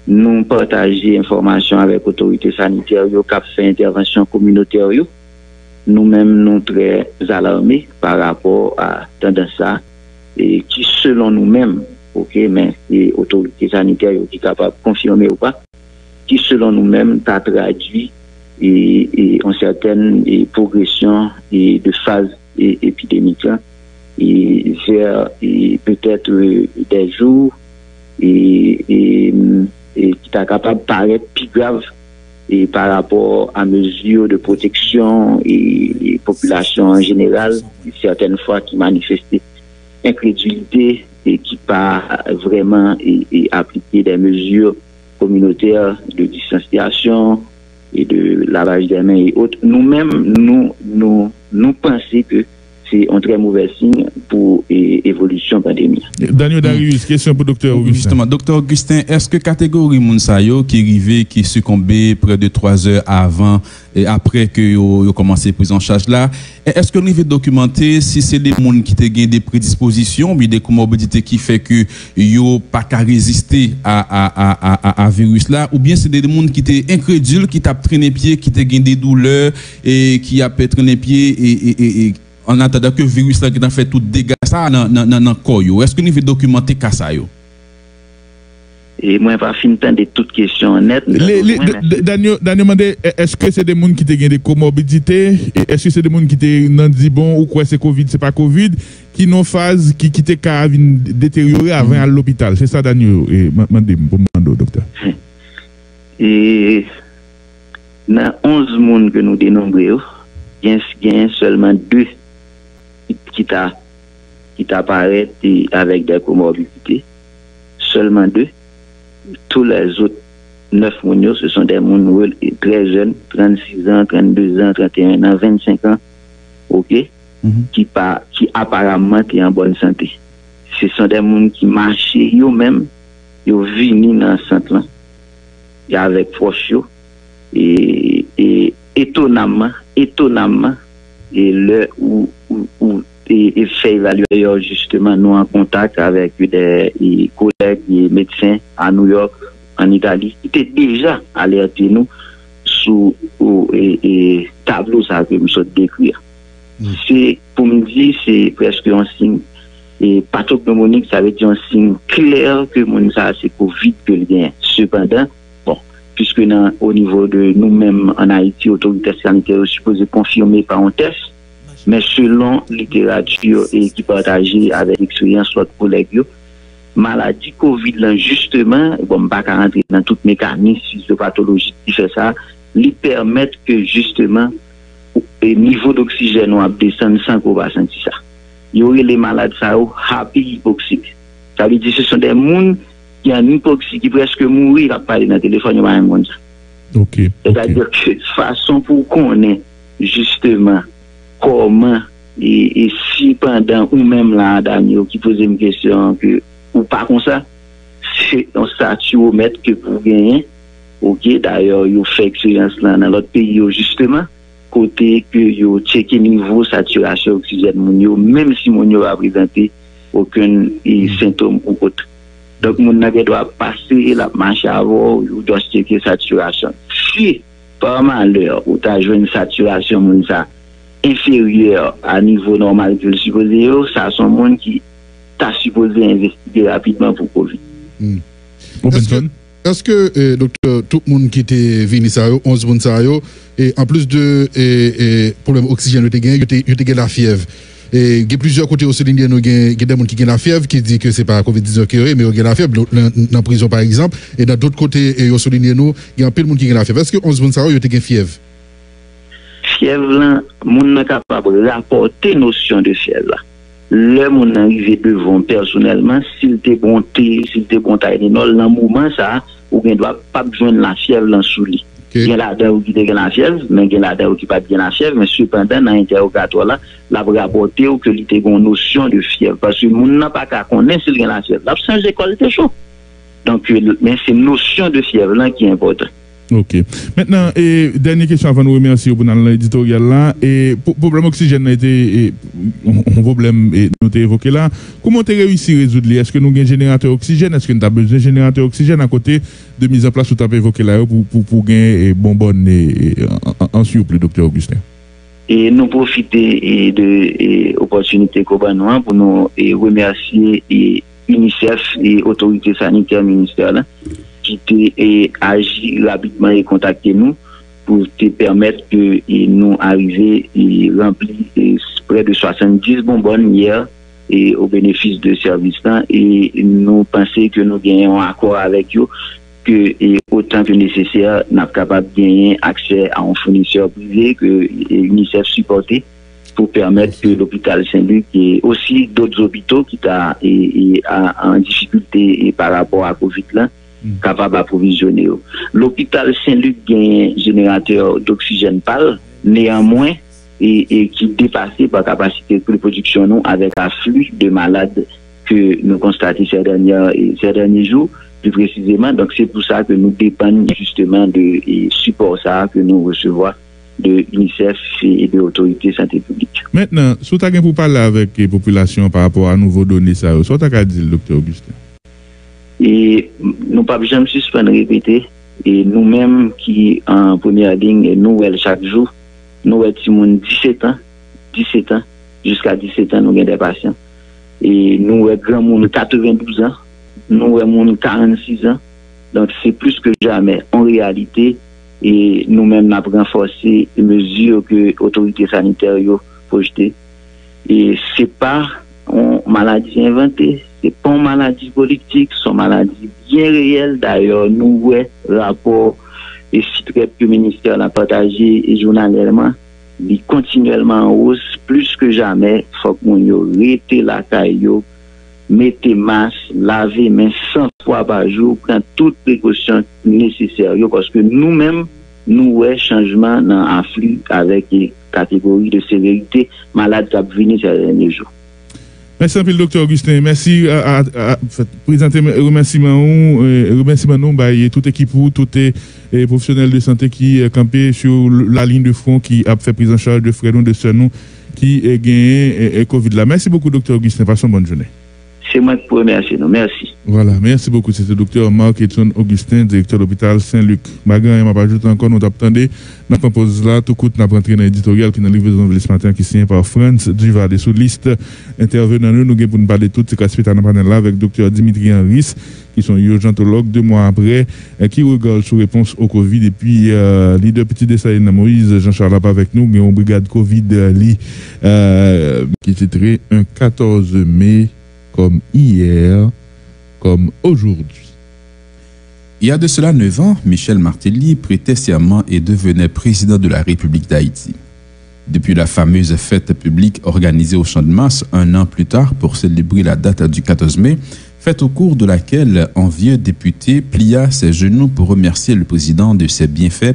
nous partager information avec l'autorité sanitaire, qui a fait intervention communautaire. Nous-mêmes, nous très alarmés par rapport à tendance ça, et qui selon nous-mêmes, mais les autorités sanitaires qui sont capables de confirmer ou pas, qui selon nous-mêmes a traduit et en certaines progressions de phase épidémique et vers peut-être des jours et qui est capable de paraître plus grave et par rapport à mesures de protection et population en général, certaines fois qui manifestaient incrédulité et qui pas vraiment appliquer des mesures communautaires de distanciation et de lavage des mains et autres. Nous-mêmes, nous pensons que c'est un très mauvais signe pour l'évolution pandémique. Daniel Darius, question pour Dr. Augustin. Justement, Dr. Augustin, est-ce que catégorie Mounsayo qui arrivait, qui succombait près de 3 heures avant et après que vous commencé prise en charge là, est-ce que nous devons documenter si c'est des gens qui ont des prédispositions, mais des comorbidités qui fait que yo pas qu'à résister à virus là, ou bien c'est des gens qui étaient incrédules, qui tapent traîner pied, qui ont des douleurs et qui a peut traîner pied et en attendant que le virus là qui a fait tout dégâts ça dans le corps. Est-ce que nous devons documenter ça? Et moi, pas fin de toutes questions nettes. Daniel demandé, est-ce que c'est des gens qui ont des comorbidités? Est-ce que c'est des gens qui ont dit bon ou quoi c'est Covid, c'est pas Covid, qui n'ont phase, qui étaient détériorés avant à l'hôpital? C'est ça, Daniel, et pour demander au docteur. Et dans 11 personnes que nous dénombrons, il y a seulement 2 qui apparaissent avec des comorbidités. Seulement 2. Tous les autres 9 personnes, ce sont des gens très jeunes, 36 ans, 32 ans, 31 ans, 25 ans, qui apparemment sont en bonne santé. Ce sont des gens qui marchent eux-mêmes, ils viennent dans le centre avec force. Et étonnamment, et le où fait évaluer justement nous en contact avec des collègues et médecins à New York, en Italie, qui étaient déjà alertés nous sous et tableau ça que nous sommes décrire. C'est pour me dire c'est presque un signe et pathognomonique, ça veut dire un signe clair que mon ça c'est Covid que le gain. Cependant, puisque au niveau de nous-mêmes en Haïti, autorité sanitaire est supposée confirmer par un test, mais selon littérature et qui partagée avec l'expérience de notre collègue, maladie Covid, là, justement, bon, pas rentrer dans tout mécanisme physiopathologique qui fait ça, lui permettre que justement, le niveau d'oxygène va descendre sans qu'on va sentir ça. Il y aurait les malades, ça, happy hypoxique. Ça veut dire que ce sont des gens qui ont une hypoxie qui presque mourir à parler dans le téléphone, il y a un monde. C'est-à-dire que façon pour qu'on ait justement comment et si pendant ou même là, Daniel, qui posait une question que ou pas comme ça, c'est un statuomètre que pour gagner. D'ailleurs, il fait expérience là dans l'autre pays justement, côté que il check niveau saturation oxygène même si mon a présenté aucun symptôme ou autre. Donc, mon doit passer la marche avant, ou doit checker saturation. Si, par malheur, ou tu as joué une saturation inférieure à niveau normal que le supposé, ça sont monde qui t'a supposé investiguer rapidement pour Covid. Est-ce que, docteur, tout le monde qui était venu, 11 personnes, et en plus de problème oxygène, il y a la fièvre. Et il y a plusieurs côtés au souligné, il y a des gens qui ont la fièvre, qui disent que ce n'est pas COVID-19 qui est, mais il y a la fièvre dans la prison par exemple. Et dans d'autres côtés, au souligné, il y a un peu de monde qui a la fièvre. Est-ce que 11 personnes, il y a une fièvre? Fièvre, là, on n'est capable de rapporter notion de fièvre. Le monde arrivé devant personnellement, s'il était bon thé, s'il était bon Tylenol, dans le moment, ça, ou bien doit pas besoin de la fièvre dans sous lit. Il y a là-dedans qui a la fièvre, mais il y a là-dedans qui n'a pas bien la fièvre, mais cependant, dans l'interrogatoire là, la rapporté que il y a une notion de fièvre. Parce que le monde n'a pas qu'à connaître s'il y a la fièvre. L'absence d'école était chaud. Donc, mais c'est une notion de fièvre là qui est importante. Ok. Maintenant, dernière question avant de remercier pour l'éditorial là. Problème oxygène a été un problème nous avons évoqué là. Comment tu as réussi à résoudre? Est-ce que nous avons un générateur oxygène? Est-ce que nous avons besoin d'un générateur oxygène à côté de mise en place où tu as évoqué là pour gagner bonbonne en surplus, docteur Augustin? Et nous profiter de l'opportunité pour nous remercier UNICEF et autorités sanitaires ministérielles qui ont agi rapidement et contacté nous pour te permettre que nous arriver et remplir près de 70 bonbonnes hier et au bénéfice de service là, et nous pensons que nous gagnons un accord avec eux que autant que nécessaire nous sommes capables de gagner accès à un fournisseur privé que UNICEF supporté pour permettre que l'hôpital Saint-Luc et aussi d'autres hôpitaux qui sont en difficulté par rapport à Covid là capable d'approvisionner. L'hôpital Saint-Luc a un générateur d'oxygène pâle, néanmoins, et qui dépassé par capacité de production nous, avec un flux de malades que nous constatons ces derniers jours, plus précisément. Donc c'est pour ça que nous dépendons justement de support ça que nous recevons de l'UNICEF et de l'autorité santé publique. Maintenant, si vous avez pour parler avec les populations par rapport à nouveaux données, ça, ce que vous avez dit, docteur Augustin? Et nous pas besoin de suspendre répéter. Et nous-mêmes qui en première ligne, nous chaque jour, nous avons 17 ans, jusqu'à 17 ans, nous avons des patients. Et nous avons grand monde 92 ans, nous avons 46 ans. Donc c'est plus que jamais en réalité. Et nous-mêmes, nous avons renforcé les mesures que les autorités sanitaires ont projetées. Et ce n'est pas une maladie inventée. C'est pas une maladie politique, c'est une maladie bien réelle. D'ailleurs, nous voyons le rapport et site que le ministère a partagé et journalièrement, il est continuellement en hausse, plus que jamais. Il faut que nous arrêtions la caille, mettez masque, lavez mains 100 fois par jour, prendre toutes les précautions nécessaires, parce que nous-mêmes, nous voyons changement dans l'afflux avec les catégories de sévérité malades qui ont venu ces derniers jours. Merci un peu, docteur Augustin. Merci à présenter remerciements et toute équipe, tous les professionnels de santé qui campé sur la ligne de front, qui a fait prise en charge de frères de sœurs qui a gagné Covid là. Merci beaucoup, docteur Augustin. Passons une bonne journée. C'est moi qui vous remercie. Merci. Voilà, merci beaucoup. C'était le docteur Marc-Étienne Augustin, directeur de l'hôpital Saint-Luc. Bagan, m'a pas ajouté encore, nous t'attendez. Nous propose là, tout court, nous rentré dans l'éditorial qui est dans le livre de ce matin, qui est signé par France Duvade. Sous liste intervenant, nous avons pour nous parler de toutes ces cas dans le panel là avec docteur Dimitri Henris, qui sont urgentologues 2 mois après, qui regardent sous réponse au Covid. Et puis, leader petit dessin Moïse Jean-Charles Lapa avec nous, une brigade Covid qui est titré un 14 mai. Comme hier, comme aujourd'hui. Il y a de cela 9 ans, Michel Martelly prêtait serment et devenait président de la République d'Haïti. Depuis la fameuse fête publique organisée au Champ de Mars 1 an plus tard pour célébrer la date du 14 mai, fête au cours de laquelle un vieux député plia ses genoux pour remercier le président de ses bienfaits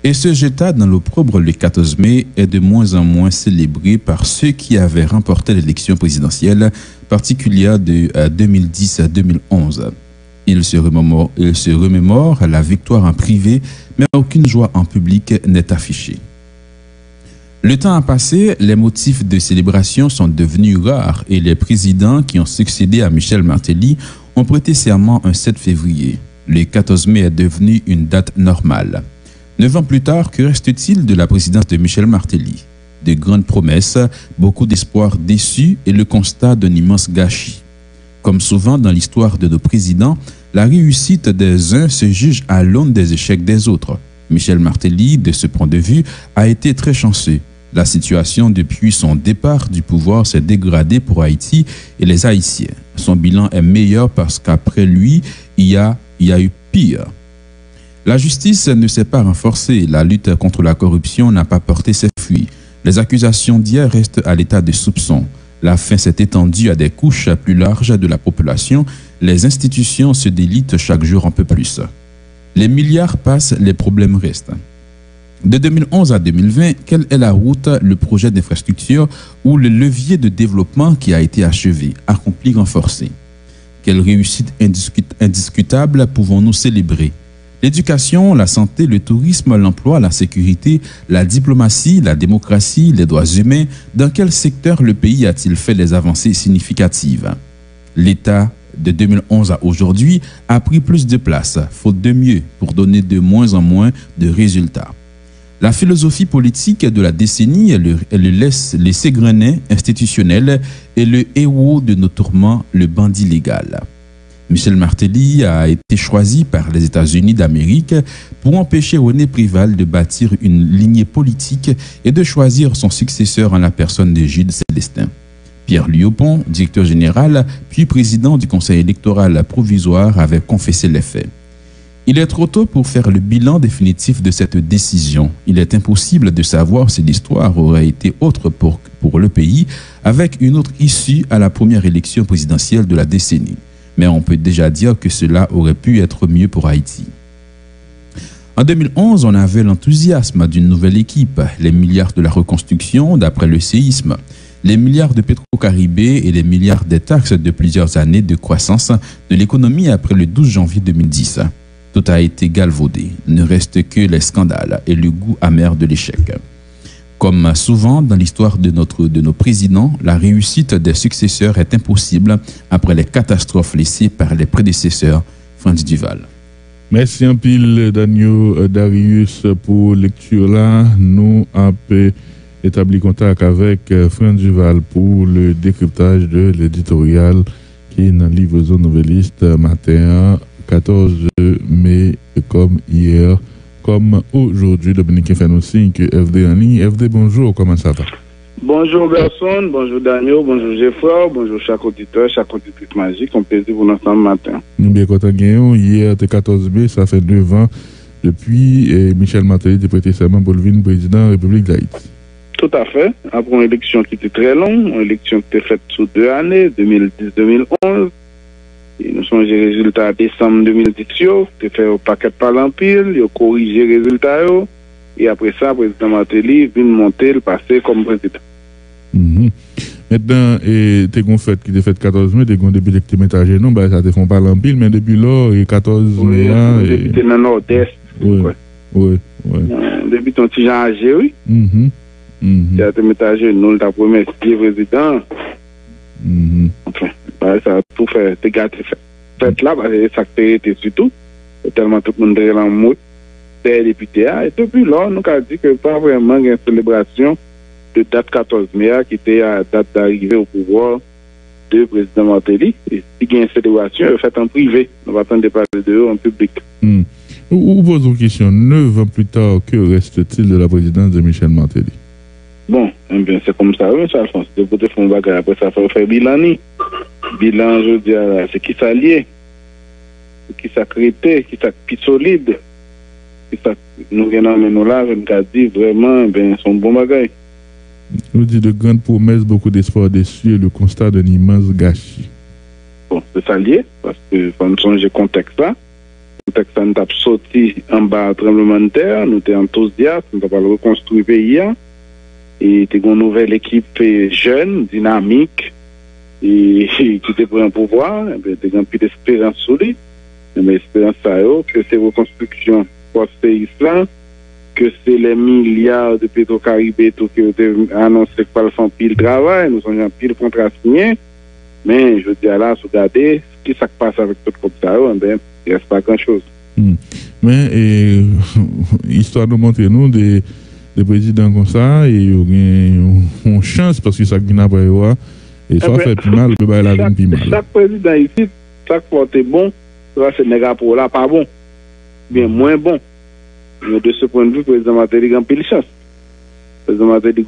et se jeta dans l'opprobre le 14 mai est de moins en moins célébré par ceux qui avaient remporté l'élection présidentielle particulière de 2010 à 2011. Il se remémore la victoire en privé, mais aucune joie en public n'est affichée. Le temps a passé, les motifs de célébration sont devenus rares et les présidents qui ont succédé à Michel Martelly ont prêté serment un 7 février. Le 14 mai est devenu une date normale. 9 ans plus tard, que reste-t-il de la présidence de Michel Martelly? De grandes promesses, beaucoup d'espoirs déçus et le constat d'un immense gâchis. Comme souvent dans l'histoire de nos présidents, la réussite des uns se juge à l'aune des échecs des autres. Michel Martelly, de ce point de vue, a été très chanceux. La situation depuis son départ du pouvoir s'est dégradée pour Haïti et les Haïtiens. Son bilan est meilleur parce qu'après lui, il y a eu pire. La justice ne s'est pas renforcée, la lutte contre la corruption n'a pas porté ses fruits. Les accusations d'hier restent à l'état de soupçon. La faim s'est étendue à des couches plus larges de la population. Les institutions se délitent chaque jour un peu plus. Les milliards passent, les problèmes restent. De 2011 à 2020, quelle est la route, le projet d'infrastructure ou le levier de développement qui a été achevé, accompli, renforcé? Quelle réussite indiscutable pouvons-nous célébrer? L'éducation, la santé, le tourisme, l'emploi, la sécurité, la diplomatie, la démocratie, les droits humains, dans quel secteur le pays a-t-il fait des avancées significatives? L'État, de 2011 à aujourd'hui, a pris plus de place, faute de mieux, pour donner de moins en moins de résultats. La philosophie politique de la décennie est le ségrenet institutionnel et le héros de nos tourments, le bandit légal. Michel Martelly a été choisi par les États-Unis d'Amérique pour empêcher René Préval de bâtir une lignée politique et de choisir son successeur en la personne de Gilles Célestin. Pierre Liopon, directeur général, puis président du conseil électoral provisoire, avait confessé les faits. Il est trop tôt pour faire le bilan définitif de cette décision. Il est impossible de savoir si l'histoire aurait été autre pour le pays avec une autre issue à la première élection présidentielle de la décennie. Mais on peut déjà dire que cela aurait pu être mieux pour Haïti. En 2011, on avait l'enthousiasme d'une nouvelle équipe, les milliards de la reconstruction d'après le séisme, les milliards de Petro-Caribé et les milliards des taxes de plusieurs années de croissance de l'économie après le 12 janvier 2010. Tout a été galvaudé, ne reste que les scandales et le goût amer de l'échec. Comme souvent dans l'histoire de nos présidents, la réussite des successeurs est impossible après les catastrophes laissées par les prédécesseurs. Franz Duval. Merci un pile, Darius, pour lecture là. Nous avons établi contact avec Franz Duval pour le décryptage de l'éditorial qui est dans Livraison Nouvelliste matin 14 mai, comme hier. Comme aujourd'hui, Dominique fait nous signe que FD en ligne. FD, bonjour, comment ça va? Bonjour Berson, bonjour Daniel, bonjour Geoffroy, bonjour chaque auditeur, chaque auditrice magique. On plaisir pour l'ensemble matin. Nous bien content de hier, le 14 mai, ça fait 9 ans depuis Michel Martelly était prêté serment pour le président de la République d'Haïti. Tout à fait. Après une élection qui était très longue, une élection qui était faite sur 2 années, 2010-2011. Et nous sommes les résultats décembre 2010, qui fait au paquet par l'Empire, il a corrigé les résultats. Et après ça, le président Martelly vient monter le passé comme président. Maintenant, tu as fait qui fait 14 mai, tu as depuis que tu métagé, non, ça te font pas l'Empire, mais depuis là, 14 mai. Depuis que tu es dans le nord-est. Oui. Depuis ton petit Jean âgé, oui. Tu as métagé, nous, ta première président. Enfin. Ça a tout fait, c'est gâté fait là, ça a été surtout, tellement tout le monde est en mode, des députés, et depuis là, nous avons dit que pas vraiment une célébration de date 14 mai qui était à date d'arrivée au pouvoir de président Martelly. Et si il y a une célébration, elle est faite en privé, on va attendre de parler de eux en public. Vous posez une question, 9 ans plus tard, que reste-t-il de la présidence de Michel Martelly? Bon, c'est comme ça, oui, ça France. De côté fond bagarre, après ça fait bilan. Bilan, je veux dire, c'est qui s'allier, qui s'accrété, qui s'acquis solide, qui nous venons là, je me dis vraiment, son bon bagage. Nous dit de grandes promesses, beaucoup d'espoir déçus et le constat d'un immense gâchis. Bon, c'est ça lié, parce que quand nous songeons le contexte là, nous avons sorti en bas tremblement de terre, nous étions enthousiastes, nous avons reconstruit le pays, et nous avons une nouvelle équipe jeune, dynamique, et qui était pour un pouvoir, nous avons plus d'espérance solide, mais l'espérance que c'est reconstruction post-séisme, que c'est les milliards de Petro-Caribé tout qui ont annoncé que pas le font pile travail, nous avons pile contrat signé, mais je dis là, regardez ce qui se passe avec tout comme ça, il ne reste pas grand-chose. Mais histoire de montrer nous des présidents comme ça, et ils ont chance parce que ça vient après, et ça fait plus mal, la vie plus mal. Chaque président ici, chaque fois est bon, c'est négatif pour là, pas bon, bien moins bon. Mais de ce point de vue, le président Martelly a pile chance. Le président Martelly